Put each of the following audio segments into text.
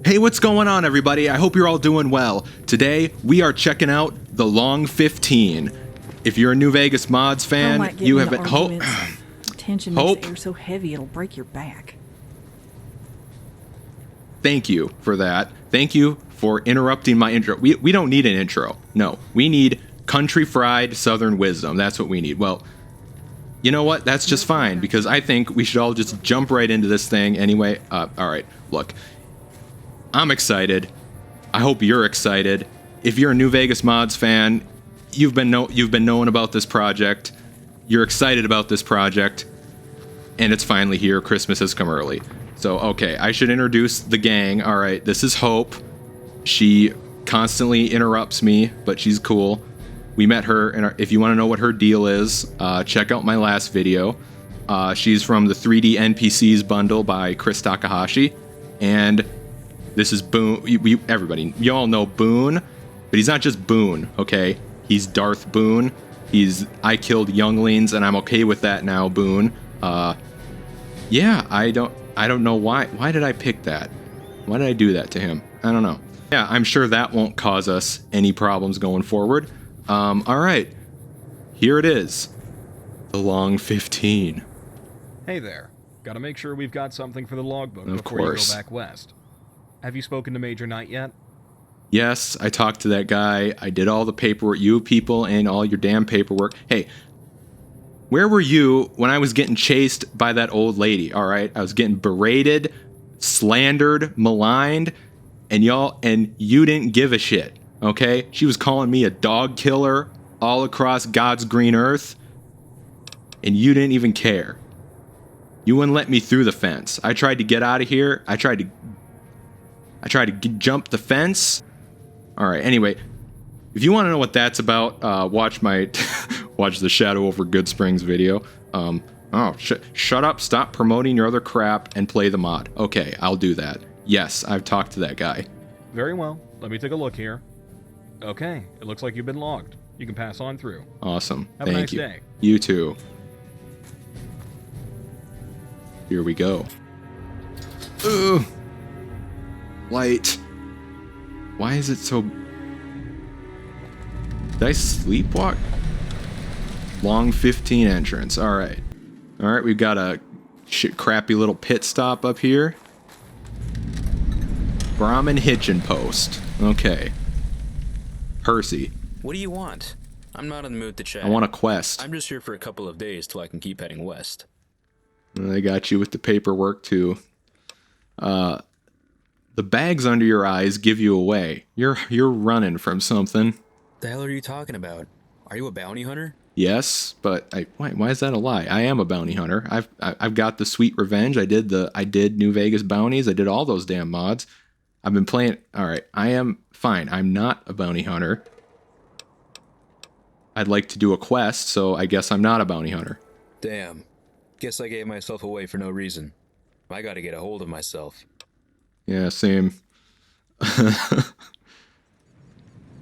Hey, what's going on, everybody? I hope you're all doing well. Today, we are checking out the Long 15. If you're a New Vegas Mods fan, you have been... Tension makes the air so heavy it'll break your back. Thank you for that. Thank you for interrupting my intro. We don't need an intro. No, we need country fried Southern wisdom. That's what we need. Well, you know what? That's just fine, because I think we should all just jump right into this thing anyway. All right, look. I'm excited. I hope you're excited. If you're a New Vegas Mods fan, you've been knowing about this project. You're excited about this project, and it's finally here. Christmas has come early. So, okay, I should introduce the gang. All right, this is Hope. She constantly interrupts me, but she's cool. We met her, and if you want to know what her deal is, check out my last video. She's from the 3D NPCs bundle by Chris Takahashi, and this is Boone. Everybody, you all know Boone, but he's not just Boone, okay? He's Darth Boone. I killed younglings, and I'm okay with that now, Boone. Yeah, I don't know why. Why did I pick that? Why did I do that to him? I don't know. Yeah, I'm sure that won't cause us any problems going forward. All right. Here it is. The Long 15. Hey there. Gotta make sure we've got something for the logbook Of before course. you go back west. Have you spoken to Major Knight yet? Yes, I talked to that guy. I did all the paperwork. You people and all your damn paperwork. Hey, where were you when I was getting chased by that old lady? All right, I was getting berated, slandered, maligned, and you didn't give a shit. Okay, she was calling me a dog killer all across God's green earth, and you didn't even care. You wouldn't let me through the fence. I tried to get out of here. I tried to jump the fence. All right. Anyway, if you want to know what that's about, watch the Shadow Over Good Springs video. Shut up, stop promoting your other crap, and play the mod. Okay, I'll do that. Yes, I've talked to that guy. Very well. Let me take a look here. Okay, it looks like you've been logged. You can pass on through. Awesome. Have a Thank nice you. day. You too. Here we go. Ugh. Light. Why is it so... Did I sleepwalk? Long 15 entrance. Alright. Alright, we've got a crappy little pit stop up here. Brahmin Hitching post. Okay. Percy. What do you want? I'm not in the mood to chat. I want a quest. I'm just here for a couple of days till I can keep heading west. They got you with the paperwork too. The bags under your eyes give you away. You're running from something. The hell are you talking about? Are you a bounty hunter? Yes, but why is that a lie? I am a bounty hunter. I've got the sweet revenge. I did New Vegas bounties. I did all those damn mods. I've been playing. All right, I am fine. I'm not a bounty hunter. I'd like to do a quest, so I guess I'm not a bounty hunter. Damn. Guess I gave myself away for no reason. I gotta get a hold of myself. Yeah, same.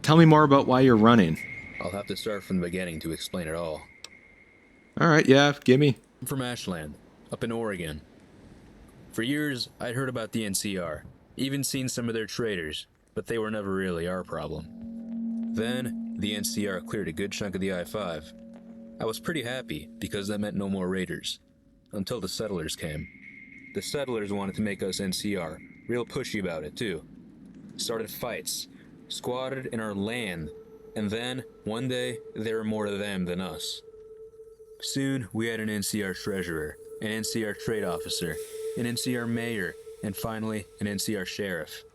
Tell me more about why you're running. I'll have to start from the beginning to explain it all. All right, yeah, give me. I'm from Ashland, up in Oregon. For years, I'd heard about the NCR, even seen some of their traders, but they were never really our problem. Then, the NCR cleared a good chunk of the I-5. I was pretty happy, because that meant no more raiders. Until the settlers came. The settlers wanted to make us NCR, real pushy about it too. Started fights, squatted in our land, and then, one day, there were more of them than us. Soon, we had an NCR treasurer, an NCR trade officer, an NCR mayor, and finally, an NCR sheriff.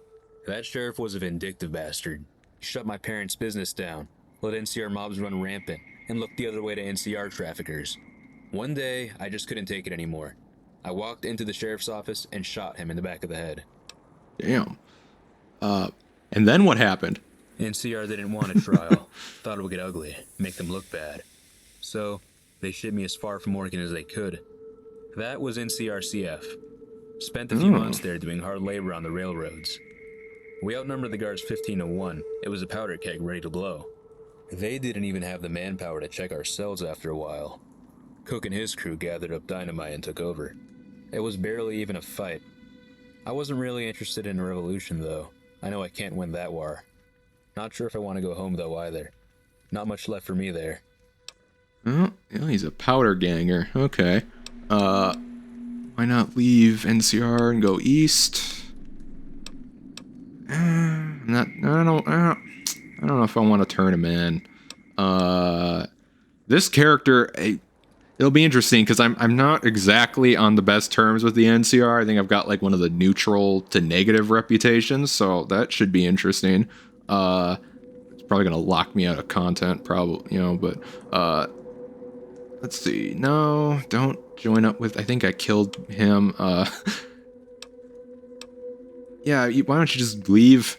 That sheriff was a vindictive bastard. He shut my parents' business down, let NCR mobs run rampant, and looked the other way to NCR traffickers. One day, I just couldn't take it anymore. I walked into the sheriff's office and shot him in the back of the head. Damn. And then what happened? NCR didn't want a trial. Thought it would get ugly, make them look bad. So, they shipped me as far from Oregon as they could. That was NCRCF. Spent a few months there doing hard labor on the railroads. We outnumbered the guards 15-1. It was a powder keg ready to blow. They didn't even have the manpower to check our cells after a while. Cook and his crew gathered up dynamite and took over. It was barely even a fight. I wasn't really interested in a revolution, though. I know I can't win that war. Not sure if I want to go home, though, either. Not much left for me there. Oh, yeah, he's a powder ganger. Okay. Why not leave NCR and go east? I don't know if I want to turn him in. This character, it'll be interesting because I'm not exactly on the best terms with the NCR. I think I've got like one of the neutral to negative reputations, so that should be interesting. It's probably gonna lock me out of content, probably, but let's see. No, don't join up with. I think I killed him. Yeah, why don't you just leave?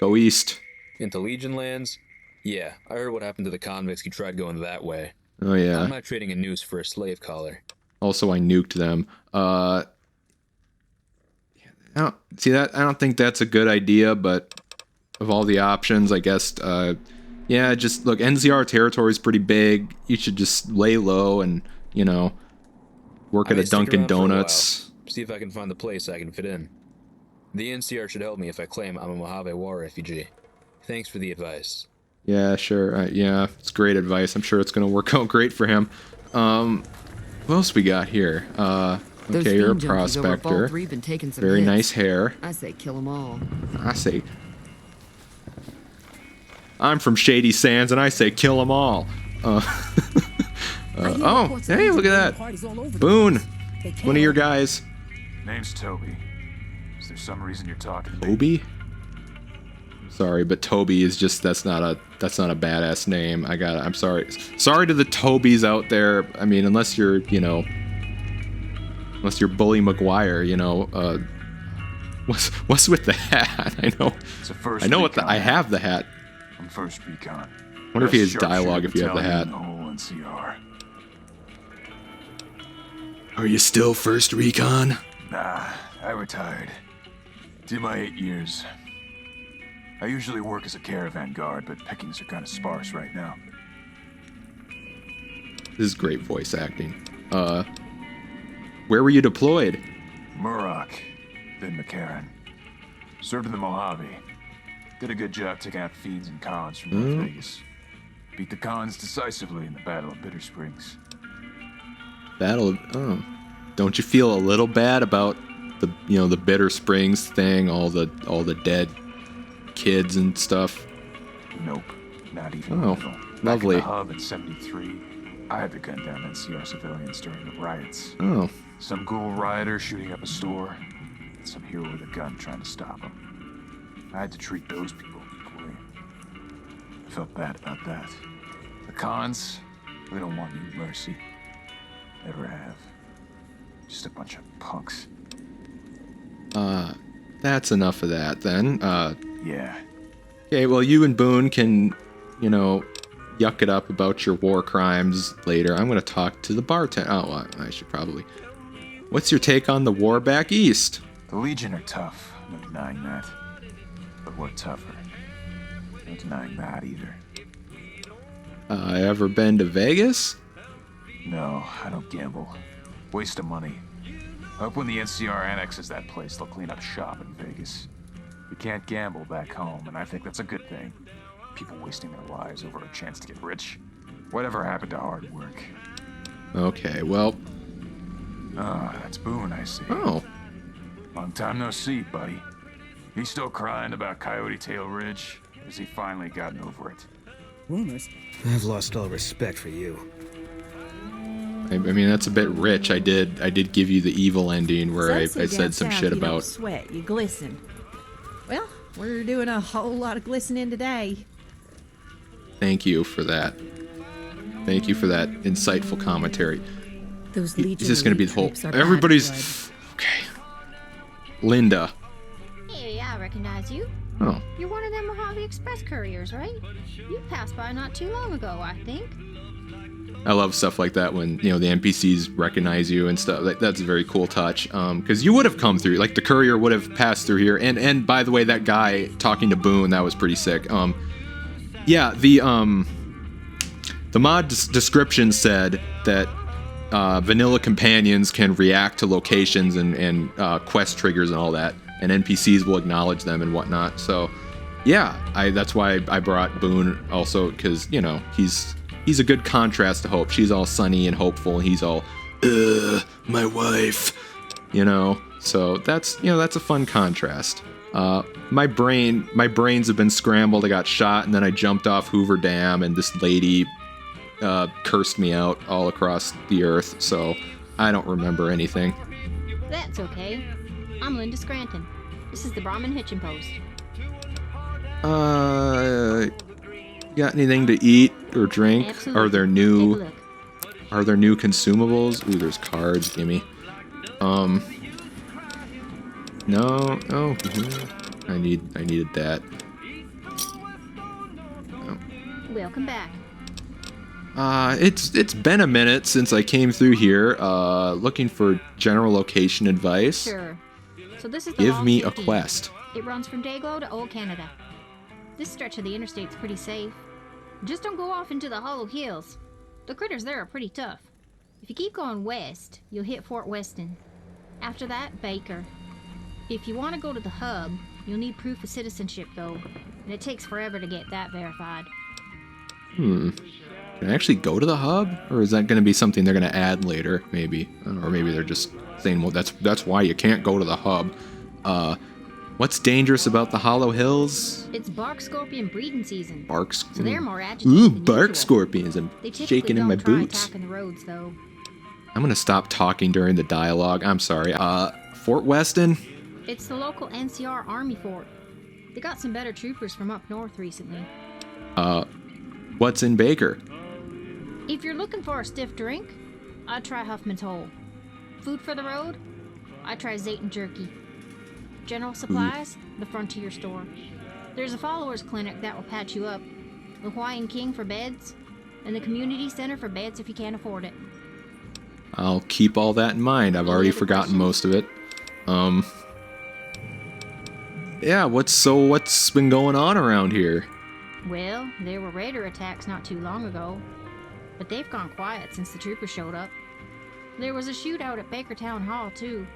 Go east. Into Legion lands? Yeah, I heard what happened to the convicts who tried going that way. Oh yeah. I'm not trading a noose for a slave collar. Also, I nuked them. I don't think that's a good idea, but of all the options, I guess, yeah, just look, NCR territory is pretty big. You should just lay low and, work at a Dunkin' Donuts. See if I can find the place I can fit in. The NCR should help me if I claim I'm a Mojave War refugee. Thanks for the advice. Yeah, sure. Yeah, it's great advice. I'm sure it's going to work out great for him. What else we got here? Okay, you're a prospector. Very nice hair. I say kill them all. I'm from Shady Sands, and I say kill them all. Oh, hey, look at that. Boone, one of your guys. Name's Toby. Is there some reason you're talking to me? Toby? Sorry, but Toby is just that's not a badass name. I'm sorry. Sorry to the Tobys out there. I mean, unless you're Bully McGuire, what's with the hat? I know what I have the hat. I'm First Recon. Wonder if he has dialogue if you have the hat. Are you still First Recon? Nah, I retired. Did my 8 years. I usually work as a caravan guard, but pickings are kind of sparse right now. This is great voice acting. Where were you deployed? Murrock, then McCarran. Served in the Mojave. Did a good job taking out fiends and cons from North Vegas. Beat the cons decisively in the Battle of Bitter Springs. Don't you feel a little bad about the Bitter Springs thing, all the dead kids and stuff? Nope, not even a little. Lovely. Back in the hub in 73, I had to gun down NCR civilians during the riots. Oh. Some ghoul rioter shooting up a store, and some hero with a gun trying to stop him. I had to treat those people equally. I felt bad about that. The cons, they don't want any mercy. Never have. Just a bunch of punks. That's enough of that then. Yeah. Okay, well, you and Boone can, yuck it up about your war crimes later. I'm going to talk to the bartender. Oh, I should probably. What's your take on the war back east? The Legion are tough, no denying that. But we're tougher. No denying that either. Ever been to Vegas? No, I don't gamble. Waste of money. I hope when the NCR annexes that place, they'll clean up shop in Vegas. We can't gamble back home, and I think that's a good thing. People wasting their lives over a chance to get rich. Whatever happened to hard work? Okay, well... that's Boone, I see. Oh. Long time no see, buddy. He's still crying about Coyote Tail Ridge? Or has he finally gotten over it? Rumors? I've lost all respect for you. I mean, that's a bit rich. I did give you the evil ending where I said some shit about... You don't sweat, you glisten. Well, we're doing a whole lot of glistening today. Thank you for that. Thank you for that insightful commentary. Those Is this going to be the whole... Everybody's... Okay. Linda. Hey, I recognize you. Oh. You're one of them Mojave Express couriers, right? You passed by not too long ago, I think. I love stuff like that when, the NPCs recognize you and stuff. That's a very cool touch. Because you would have come through. Like, the courier would have passed through here. And by the way, that guy talking to Boone, that was pretty sick. Yeah, the mod description said that vanilla companions can react to locations and quest triggers and all that. and NPCs will acknowledge them and whatnot. So, yeah, that's why I brought Boone also, because, you know, he's a good contrast to Hope. She's all sunny and hopeful, and he's all, my wife, you know. So that's a fun contrast. My brains have been scrambled. I got shot, and then I jumped off Hoover Dam, and this lady cursed me out all across the earth. So I don't remember anything. That's okay. I'm Linda Scranton. This is the Brahmin Hitching Post. Got anything to eat or drink? Absolutely. Are there Take a new look. consumables? Ooh, there's cards. Gimme. No. Oh, I needed that. Welcome back. It's been a minute since I came through here. Looking for general location advice. Sure. So this is the Give Long me a 15. quest. It runs from Dayglow to Old Canada. This stretch of the interstate's pretty safe. Just don't go off into the Hollow Hills. The critters there are pretty tough. If you keep going west, you'll hit Fort Westin. After that, Baker. If you want to go to the hub, you'll need proof of citizenship though, and it takes forever to get that verified. Can I actually go to the hub, or is that going to be something they're going to add later? Maybe, I don't know, or maybe they're just saying, well, that's why you can't go to the hub. What's dangerous about the Hollow Hills? It's bark scorpion breeding season, Barks. so they're more agitated Ooh, than bark usual. scorpions. I'm They typically shaking in don't my try boots. attacking the roads though. I'm going to stop talking during the dialogue. I'm sorry. Fort Weston? It's the local NCR Army fort. They got some better troopers from up north recently. What's in Baker? If you're looking for a stiff drink, I'd try Huffman's Hole. Food for the road, I'd try Zayton Jerky. General supplies, the Frontier store. There's a followers clinic that will patch you up. The Hawaiian King for beds, and the community center for beds if you can't afford it. I'll keep all that in mind. I've Any already other forgotten questions? most of it. Yeah, what's been going on around here? Well, there were raider attacks not too long ago, but they've gone quiet since the troopers showed up. There was a shootout at Baker Town Hall too,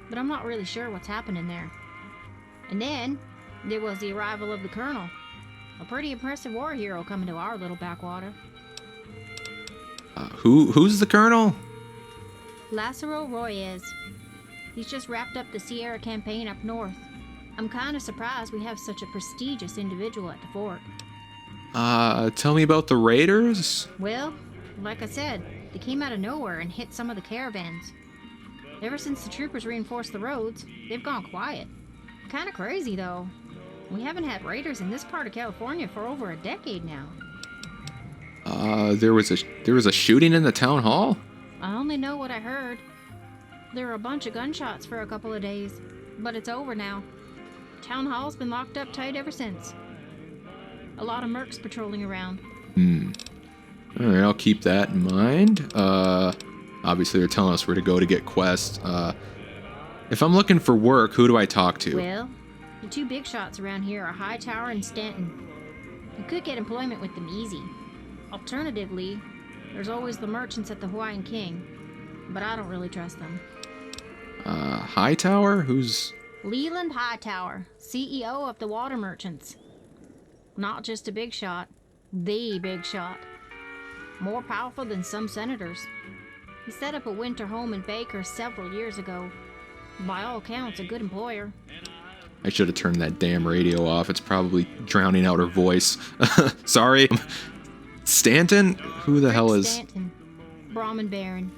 but I'm not really sure what's happening there. And then there was the arrival of the Colonel, a pretty impressive war hero coming to our little backwater. Who's the Colonel? Lázaro Royez. He's just wrapped up the Sierra campaign up north. I'm kind of surprised we have such a prestigious individual at the fort. Tell me about the Raiders? Well, like I said, they came out of nowhere and hit some of the caravans. Ever since the troopers reinforced the roads, they've gone quiet. Kinda crazy though. We haven't had raiders in this part of California for over a decade now. There was a shooting in the town hall? I only know what I heard. There were a bunch of gunshots for a couple of days, but it's over now. Town hall's been locked up tight ever since. A lot of mercs patrolling around. Alright, I'll keep that in mind. Obviously they're telling us where to go to get quests. If I'm looking for work, who do I talk to? Well, the two big shots around here are Hightower and Stanton. You could get employment with them easy. Alternatively, there's always the merchants at the Hawaiian King, but I don't really trust them. Hightower? Who's... Leland Hightower, CEO of the Water Merchants. Not just a big shot, the big shot. More powerful than some senators. He set up a winter home in Baker several years ago. By all accounts, a good employer. I should have turned that damn radio off. It's probably drowning out her voice. Sorry. Stanton? Who the hell is... Stanton, Brahmin Baron.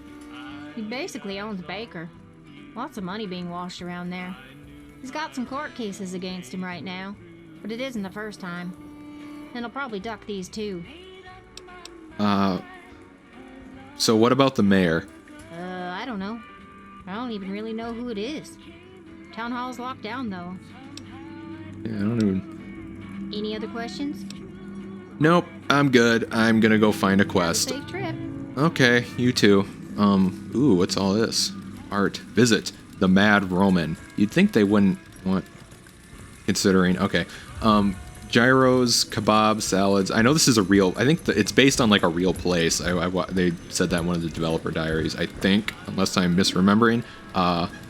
He basically owns Baker. Lots of money being washed around there. He's got some court cases against him right now, but it isn't the first time. And he'll probably duck these too. So what about the mayor? I don't know. I don't even really know who it is. Town hall's locked down though. Yeah, I don't even... Any other questions? Nope, I'm good. I'm gonna go find a quest. Safe trip. Okay, you too. Ooh, what's all this? Art. Visit the Mad Roman. You'd think they wouldn't want... Considering... Okay. Gyros, kebab, salads. I know this is a real... I think it's based on, like, a real place. They said that in one of the developer diaries, I think. Unless I'm misremembering.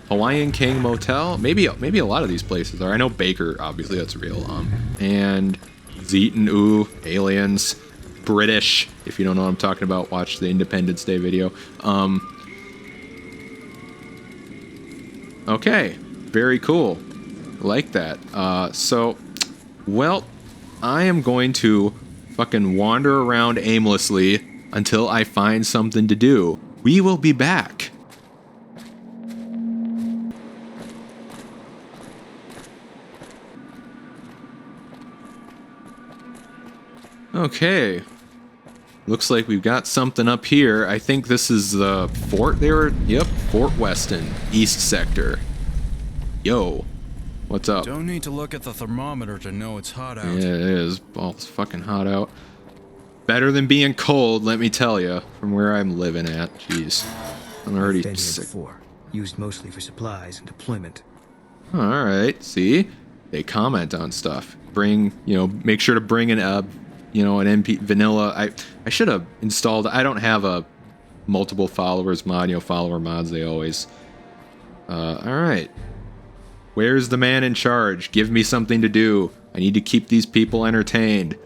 Hawaiian King Motel. Maybe a lot of these places are. I know Baker, obviously that's real. And Zeton, ooh, aliens, British. If you don't know what I'm talking about, watch the Independence Day video. Okay, very cool. Like that. So, well, I am going to fucking wander around aimlessly until I find something to do. We will be back. Okay. Looks like we've got something up here. I think this is the fort they were... Yep, Fort Westin, East Sector. Yo, what's up? Don't need to look at the thermometer to know it's hot out. Yeah, it is. Oh, it's fucking hot out. Better than being cold, let me tell you, from where I'm living at. Jeez. I'm already Been here sick. before. Used mostly for supplies and deployment. Alright, see? They comment on stuff. Bring, make sure to bring an MP vanilla. I should have installed. I don't have a multiple followers mod. Follower mods, they always. All right. Where's the man in charge? Give me something to do. I need to keep these people entertained.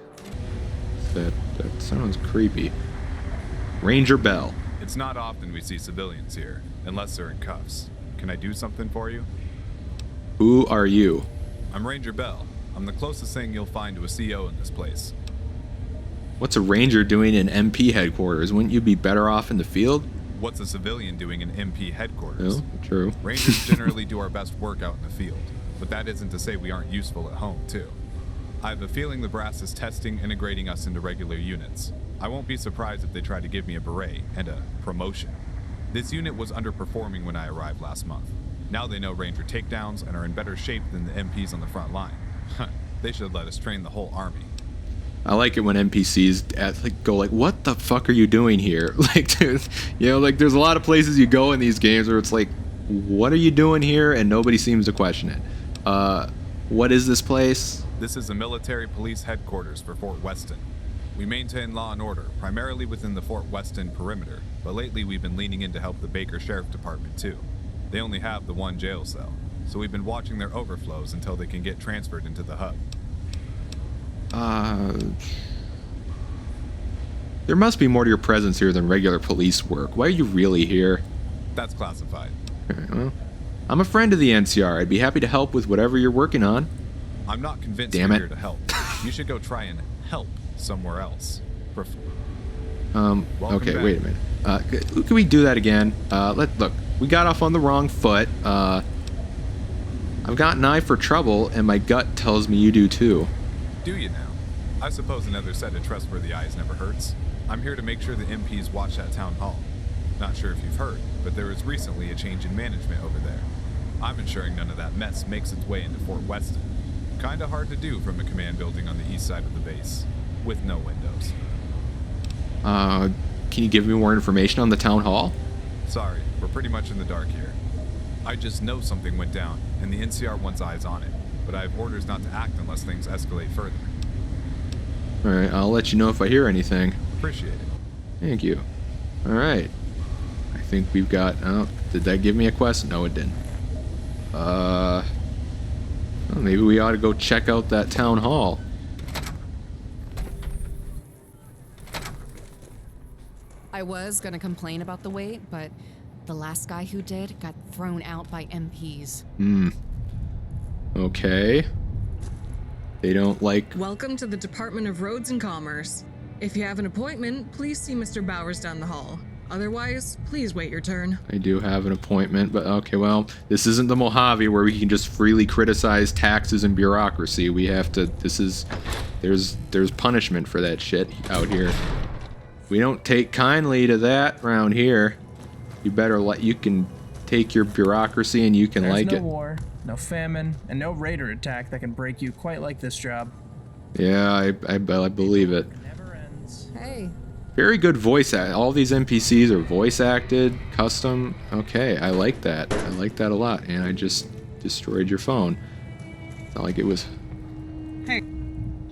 That sounds creepy. Ranger Bell. It's not often we see civilians here, unless they're in cuffs. Can I do something for you? Who are you? I'm Ranger Bell. I'm the closest thing you'll find to a CO in this place. What's a ranger doing in MP headquarters? Wouldn't you be better off in the field? What's a civilian doing in MP headquarters? Oh, true. Rangers generally do our best work out in the field, but that isn't to say we aren't useful at home, too. I have a feeling the brass is testing, integrating us into regular units. I won't be surprised if they try to give me a beret and a promotion. This unit was underperforming when I arrived last month. Now they know Ranger takedowns and are in better shape than the MPs on the front line. They should let us train the whole army. I like it when NPCs go like, "What the fuck are you doing here?" Dude, there's a lot of places you go in these games where it's like, "What are you doing here?" and nobody seems to question it. What is this place? This is a military police headquarters for Fort Westin. We maintain law and order, primarily within the Fort Westin perimeter, but lately we've been leaning in to help the Baker Sheriff Department too. They only have the one jail cell, so we've been watching their overflows until they can get transferred into the hub. There must be more to your presence here than regular police work. Why are you really here? That's classified. Alright, well, I'm a friend of the NCR. I'd be happy to help with whatever you're working on. I'm not convinced Damn you're it. here to help. You should go try and help somewhere else. Okay, back. wait a minute. Can we do that again? Look, we got off on the wrong foot. I've got an eye for trouble, and my gut tells me you do too. Do you now? I suppose another set of trustworthy eyes never hurts. I'm here to make sure the MPs watch that town hall. Not sure if you've heard, but there was recently a change in management over there. I'm ensuring none of that mess makes its way into Fort Westin. Kinda hard to do from a command building on the east side of the base, with no windows. Can you give me more information on the town hall? Sorry, we're pretty much in the dark here. I just know something went down, and the NCR wants eyes on it, but I have orders not to act unless things escalate further. Alright, I'll let you know if I hear anything. Appreciate it. Thank you. Alright. I think we've got... Oh, did that give me a quest? No, it didn't. Well, maybe we ought to go check out that town hall. I was gonna complain about the wait, but the last guy who did got thrown out by MPs. Okay. They don't like... Welcome to the Department of Roads and Commerce. If you have an appointment, please see Mr. Bowers down the hall. Otherwise, please wait your turn. I do have an appointment, but okay, well, this isn't the Mojave where we can just freely criticize taxes and bureaucracy. We have to... There's punishment for that shit out here. We don't take kindly to that around here. You can take your bureaucracy and you can There's like no it. war, no famine, and no raider attack that can break you quite like this job. Yeah, I believe it. Never ends. Hey. Very good voice act. All these NPCs are voice acted, custom. Okay, I like that. I like that a lot. And I just destroyed your phone. It's not like it was... Hey,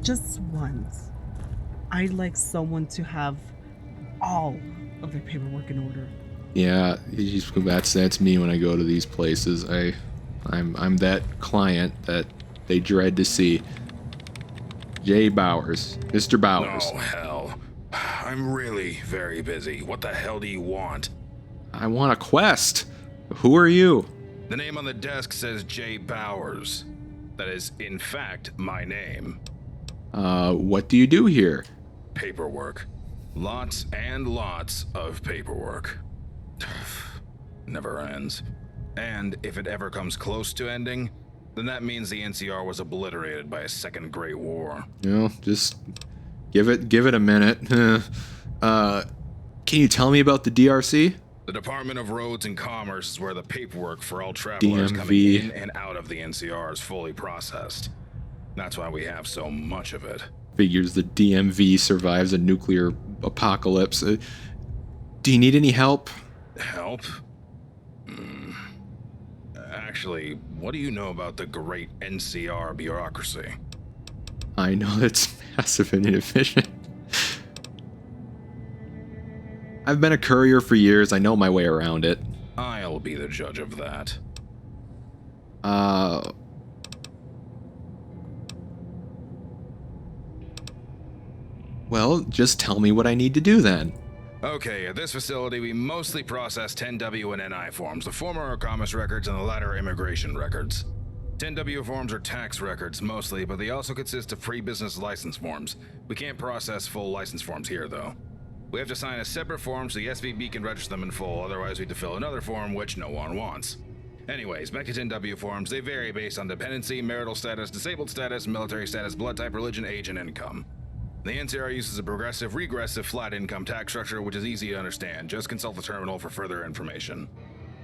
just once. I'd like someone to have all of their paperwork in order. Yeah, that's me when I go to these places. I'm that client that they dread to see. J. Bowers. Mr. Bowers. Oh, hell. I'm really very busy. What the hell do you want? I want a quest. Who are you? The name on the desk says J. Bowers. That is, in fact, my name. What do you do here? Paperwork. Lots and lots of paperwork. Never ends. And if it ever comes close to ending, then that means the NCR was obliterated by a second Great War. You know, just give it a minute. Can you tell me about the DRC? The Department of Roads and Commerce is where the paperwork for all travelers coming in and out of the NCR is fully processed. That's why we have so much of it. Figures the DMV survives a nuclear apocalypse. Do you need any help? Help? Actually, what do you know about the great NCR bureaucracy? I know it's massive and inefficient. I've been a courier for years. I know my way around it. I'll be the judge of that. Well, just tell me what I need to do then. Okay, at this facility, we mostly process 10W and NI forms. The former are commerce records and the latter are immigration records. 10W forms are tax records mostly, but they also consist of pre-business license forms. We can't process full license forms here, though. We have to sign a separate form so the SVB can register them in full, otherwise we have to fill another form, which no one wants. Anyways, back to 10W forms, they vary based on dependency, marital status, disabled status, military status, blood type, religion, age, and income. The NCR uses a progressive, regressive, flat income tax structure, which is easy to understand. Just consult the terminal for further information.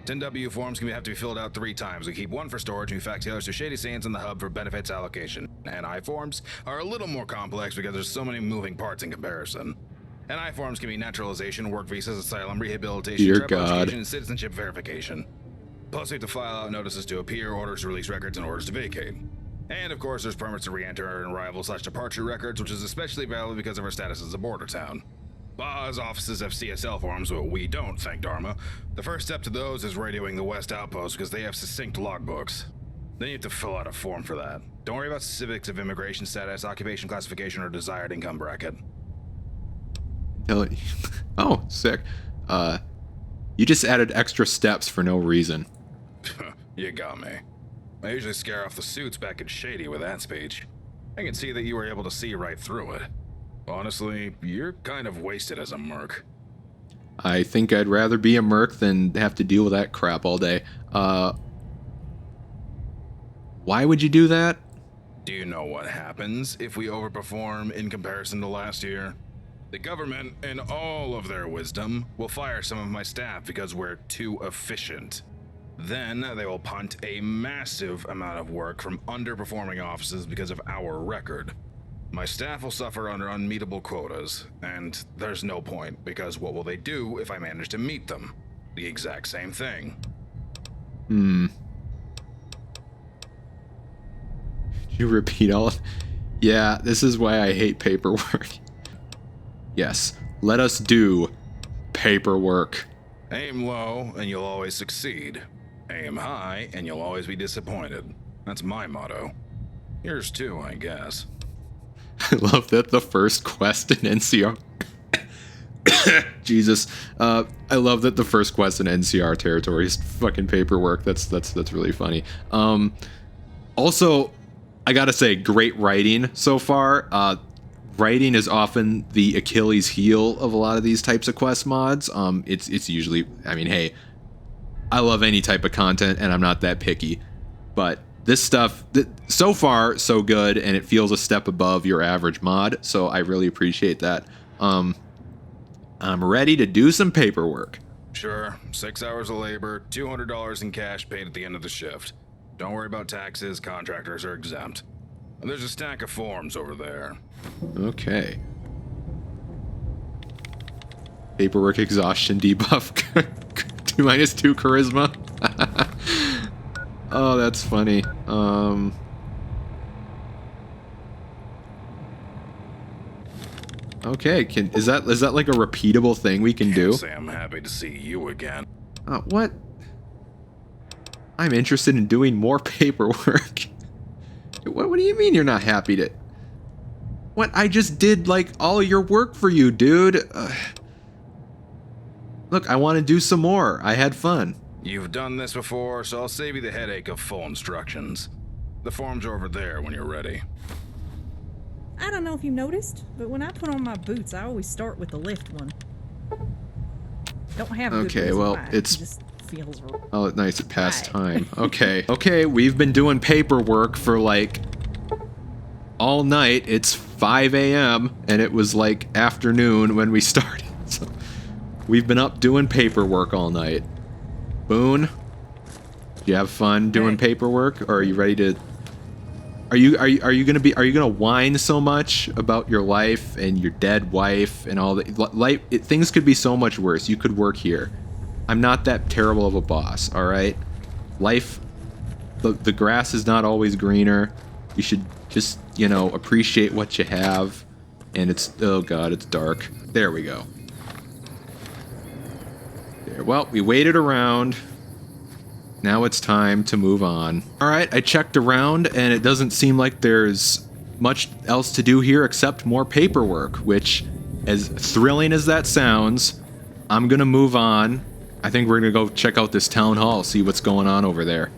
10W forms have to be filled out 3 times. We keep one for storage and we fax the others to Shady Sands in the hub for benefits allocation. NI forms are a little more complex because there's so many moving parts in comparison. NI forms can be naturalization, work visas, asylum, rehabilitation, travel education, and citizenship verification. Plus, we have to file out notices to appear, orders to release records, and orders to vacate. And of course, there's permits to re-enter and arrival/departure records, which is especially valuable because of our status as a border town. Baja's offices have CSL forms, but we don't, thank Dharma. The first step to those is radioing the West Outpost because they have succinct logbooks. Then you have to fill out a form for that. Don't worry about specifics of immigration status, occupation classification, or desired income bracket. Oh, sick. You just added extra steps for no reason. You got me. I usually scare off the suits back in Shady with that speech. I can see that you were able to see right through it. Honestly, you're kind of wasted as a merc. I think I'd rather be a merc than have to deal with that crap all day. Why would you do that? Do you know what happens if we overperform in comparison to last year? The government, in all of their wisdom, will fire some of my staff because we're too efficient. Then they will punt a massive amount of work from underperforming offices because of our record. My staff will suffer under unmeetable quotas, and there's no point, because what will they do if I manage to meet them? The exact same thing. Did you repeat all of... Yeah, this is why I hate paperwork. Yes, let us do paperwork. Aim low, and you'll always succeed. Aim high, and you'll always be disappointed. That's my motto. Yours too, I guess. I love that the first quest in NCR... Jesus. I love that the first quest in NCR territory is fucking paperwork. That's really funny. Also, I gotta say, great writing so far. Writing is often the Achilles heel of a lot of these types of quest mods. It's usually, I mean, hey, I love any type of content and I'm not that picky, but this stuff, so far, so good, and it feels a step above your average mod, so I really appreciate that. I'm ready to do some paperwork. Sure, 6 hours of labor, $200 in cash paid at the end of the shift. Don't worry about taxes, contractors are exempt. And there's a stack of forms over there. Okay. Paperwork exhaustion debuff. 2-2 charisma. Oh, that's funny. Okay, is that like a repeatable thing we can do? Can't say I'm happy to see you again. What? I'm interested in doing more paperwork. What do you mean you're not happy to? What? I just did like all your work for you, dude. Look, I want to do some more. I had fun. You've done this before, so I'll save you the headache of full instructions. The forms are over there when you're ready. I don't know if you noticed, but when I put on my boots, I always start with the lift one. Don't have a good Okay, reason well, why. it's... It just feels Oh, nice, it passed right. time. Okay. Okay, we've been doing paperwork for like all night. It's 5 a.m. and it was like afternoon when we started. So we've been up doing paperwork all night. Boone, do you have fun doing paperwork, or are you ready to? Are you gonna whine so much about your life and your dead wife and all that? Life, things could be so much worse. You could work here. I'm not that terrible of a boss. All right, life, the grass is not always greener. You should just appreciate what you have. And it's, oh god, it's dark. There we go. There. Well, we waited around. Now it's time to move on. All right, I checked around and it doesn't seem like there's much else to do here except more paperwork, which, as thrilling as that sounds, I'm gonna move on. I think we're gonna go check out this town hall, see what's going on over there.